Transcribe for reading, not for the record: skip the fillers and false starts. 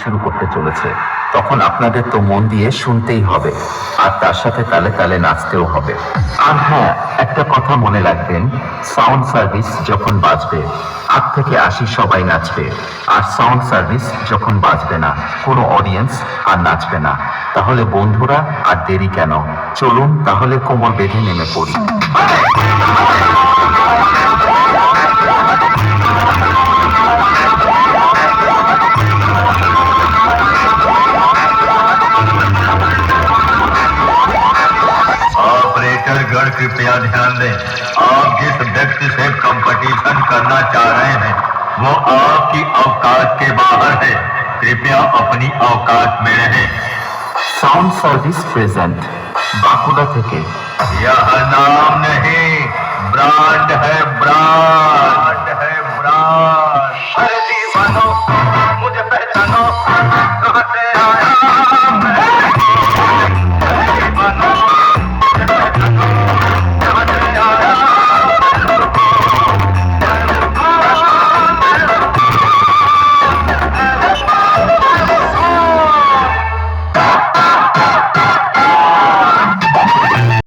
শুরু করতে চলেছে, তখন আপনাদের তো মন দিয়ে শুনতেই হবে আর তার সাথে তালে তালে নাচতেও হবে। আর হ্যাঁ, একটা কথা মনে রাখবেন, সাউন্ড সার্ভিস যখন বাজবে 8 থেকে 80 সবাই নাচবে, আর সাউন্ড সার্ভিস যখন বাজবে না কোনো অডিয়েন্স আর নাচবে না। তাহলে বন্ধুরা আর দেরি কেন, চলুন তাহলে কোমর বেঁধে নেমে পড়ি। ऑपरेटर गण कृपया ध्यान दें, आप जिस व्यक्ति से कंपटीशन करना चाह रहे हैं वो आपकी औकात के बाहर है। कृपया अपनी औकात में रहें। साउंड सर्विस प्रेजेंट बांकुड़ा থেকে। यह नाम नहीं, ब्रांड है, ब्रांड है, ब्रांड। अरे दीवानो मुझे पहचानो,